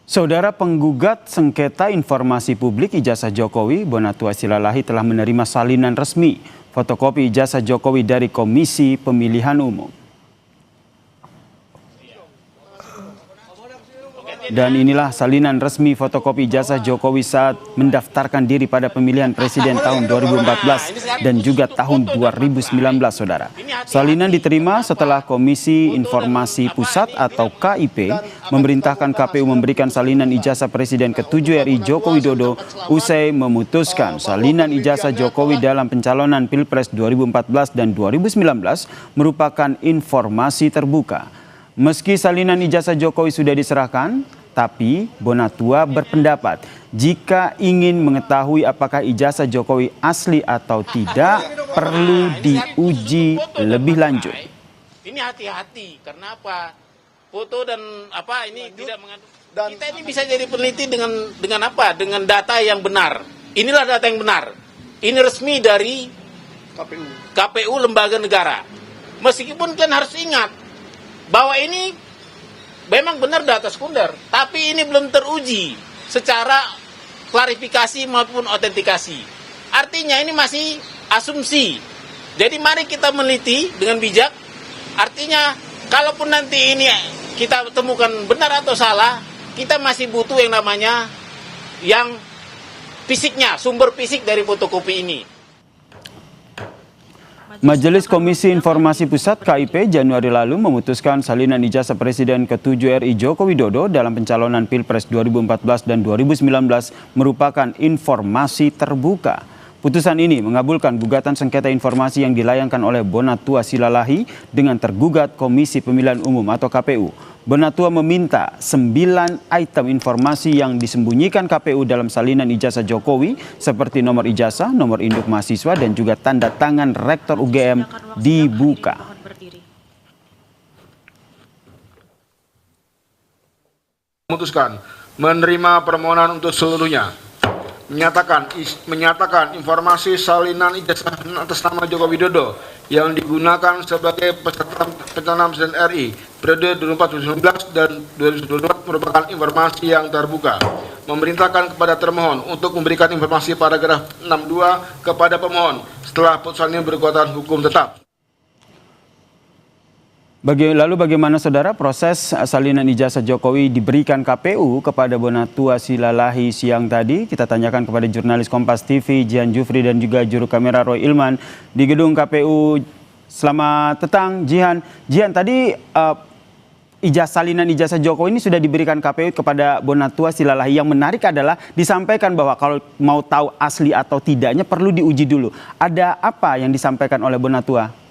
Saudara penggugat sengketa informasi publik ijazah Jokowi, Bonatua Silalahi telah menerima salinan resmi fotokopi ijazah Jokowi dari Komisi Pemilihan Umum. Dan inilah salinan resmi fotokopi ijazah Jokowi saat mendaftarkan diri pada pemilihan presiden tahun 2014 dan juga tahun 2019, saudara. Salinan diterima setelah Komisi Informasi Pusat atau KIP memerintahkan KPU memberikan salinan ijazah Presiden ke-7 RI Joko Widodo usai memutuskan salinan ijazah Jokowi dalam pencalonan Pilpres 2014 dan 2019 merupakan informasi terbuka. Meski salinan ijazah Jokowi sudah diserahkan, tapi Bonatua berpendapat jika ingin mengetahui apakah ijazah Jokowi asli atau tidak, perlu diuji lebih lanjut. Ini hati-hati, karena apa? Foto dan apa ini tidak mengandung. Kita ini bisa jadi peneliti dengan apa? Dengan data yang benar. Inilah data yang benar. Ini resmi dari KPU lembaga negara. Meskipun kan harus ingat bahwa ini memang benar data sekunder, tapi ini belum teruji secara klarifikasi maupun autentikasi. Artinya ini masih asumsi. Jadi mari kita meneliti dengan bijak. Artinya kalaupun nanti ini kita temukan benar atau salah, kita masih butuh yang namanya yang fisiknya, sumber fisik dari fotokopi ini. Majelis Komisi Informasi Pusat KIP Januari lalu memutuskan salinan ijazah Presiden ke-7 RI Joko Widodo dalam pencalonan Pilpres 2014 dan 2019 merupakan informasi terbuka. Putusan ini mengabulkan gugatan sengketa informasi yang dilayangkan oleh Bonatua Silalahi dengan tergugat Komisi Pemilihan Umum atau KPU. Bonatua meminta 9 item informasi yang disembunyikan KPU dalam salinan ijazah Jokowi seperti nomor ijazah, nomor induk mahasiswa, dan juga tanda tangan Rektor UGM dibuka. Memutuskan menerima permohonan untuk seluruhnya. Menyatakan informasi salinan ijazah atas nama Joko Widodo yang digunakan sebagai peserta pencalonan Presiden RI periode 2014-2019 dan 2024 merupakan informasi yang terbuka. Memerintahkan kepada termohon untuk memberikan informasi paragraf 62 kepada pemohon setelah putusan ini berkekuatan hukum tetap. Lalu bagaimana saudara proses salinan ijazah Jokowi diberikan KPU kepada Bonatua Silalahi siang tadi? Kita tanyakan kepada jurnalis Kompas TV Jihan Jufri dan juga juru kamera Roy Ilman di gedung KPU. Selamat petang Jihan. Jihan, tadi salinan ijazah Jokowi ini sudah diberikan KPU kepada Bonatua Silalahi. Yang menarik adalah disampaikan bahwa kalau mau tahu asli atau tidaknya perlu diuji dulu. Ada apa yang disampaikan oleh Bonatua?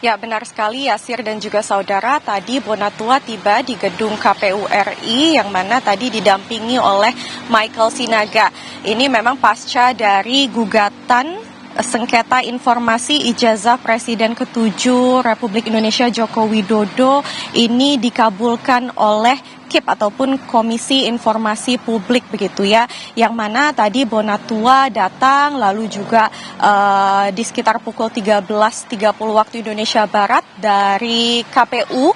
Ya, benar sekali Yasir dan juga saudara, tadi Bonatua tiba di gedung KPU RI yang mana tadi didampingi oleh Michael Sinaga. Ini memang pasca dari gugatan sengketa informasi ijazah Presiden ke-7 Republik Indonesia Joko Widodo ini dikabulkan oleh KIP ataupun Komisi Informasi Publik begitu ya, yang mana tadi Bonatua datang lalu juga di sekitar pukul 13.30 waktu Indonesia Barat dari KPU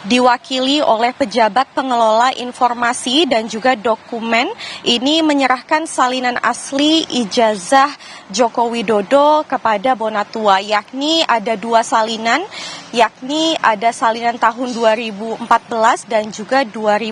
diwakili oleh pejabat pengelola informasi dan juga dokumen ini menyerahkan salinan asli ijazah Joko Widodo kepada Bonatua, yakni ada 2 salinan, yakni ada salinan tahun 2014 dan juga 2019,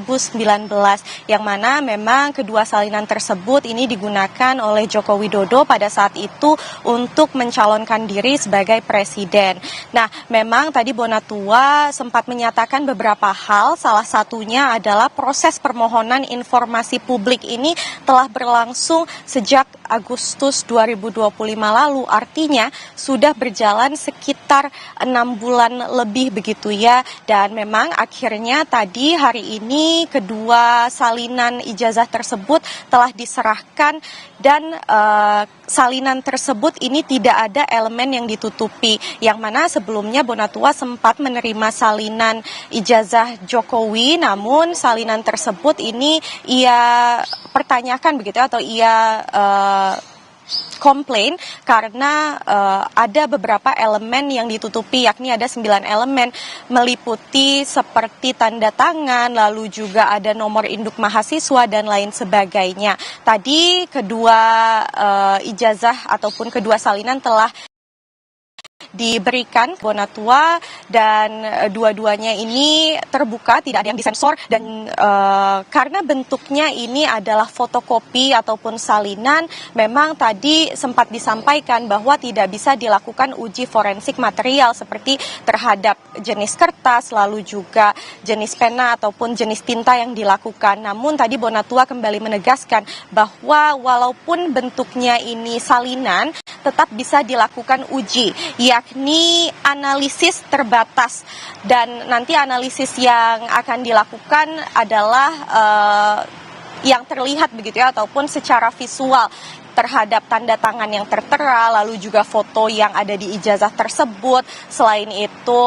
yang mana memang kedua salinan tersebut ini digunakan oleh Joko Widodo pada saat itu untuk mencalonkan diri sebagai presiden. Nah, memang tadi Bonatua sempat menyatakan beberapa hal, salah satunya adalah proses permohonan informasi publik ini telah berlangsung sejak Agustus 2025 lalu, artinya sudah berjalan sekitar 6 bulan lebih begitu ya, dan memang akhirnya tadi hari ini kedua salinan ijazah tersebut telah diserahkan dan salinan tersebut ini tidak ada elemen yang ditutupi, yang mana sebelumnya Bonatua sempat menerima salinan ijazah Jokowi, namun salinan tersebut ini ia pertanyakan begitu atau ia komplain karena ada beberapa elemen yang ditutupi, yakni ada 9 elemen meliputi seperti tanda tangan, lalu juga ada nomor induk mahasiswa dan lain sebagainya. Tadi kedua ijazah ataupun kedua salinan telah diberikan Bonatua dan dua-duanya ini terbuka, tidak ada yang disensor, dan karena bentuknya ini adalah fotokopi ataupun salinan, memang tadi sempat disampaikan bahwa tidak bisa dilakukan uji forensik material seperti terhadap jenis kertas, lalu juga jenis pena ataupun jenis tinta yang dilakukan. Namun tadi Bonatua kembali menegaskan bahwa walaupun bentuknya ini salinan, tetap bisa dilakukan uji, yakni analisis terbatas, dan nanti analisis yang akan dilakukan adalah yang terlihat begitu ya, ataupun secara visual terhadap tanda tangan yang tertera, lalu juga foto yang ada di ijazah tersebut. Selain itu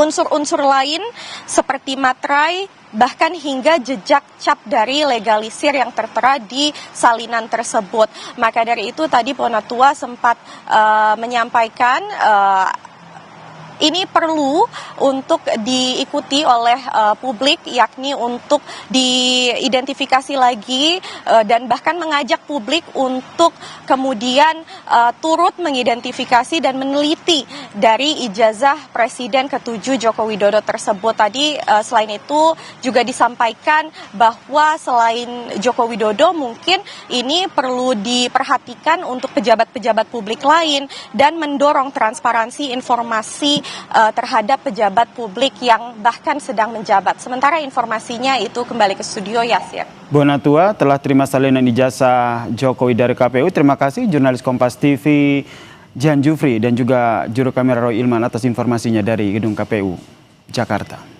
unsur-unsur lain seperti materai, bahkan hingga jejak cap dari legalisir yang tertera di salinan tersebut. Maka dari itu tadi Bonatua sempat menyampaikan ini perlu untuk diikuti oleh publik, yakni untuk diidentifikasi lagi dan bahkan mengajak publik untuk kemudian turut mengidentifikasi dan meneliti dari ijazah Presiden ke-7 Joko Widodo tersebut. Tadi selain itu juga disampaikan bahwa selain Joko Widodo mungkin ini perlu diperhatikan untuk pejabat-pejabat publik lain dan mendorong transparansi informasi terhadap pejabat publik yang bahkan sedang menjabat. Sementara informasinya itu kembali ke studio, Yasir. Bonatua telah terima salinan ijazah Jokowi dari KPU. Terima kasih jurnalis Kompas TV Jihan Jufri dan juga juru kamera Roy Ilman atas informasinya dari Gedung KPU Jakarta.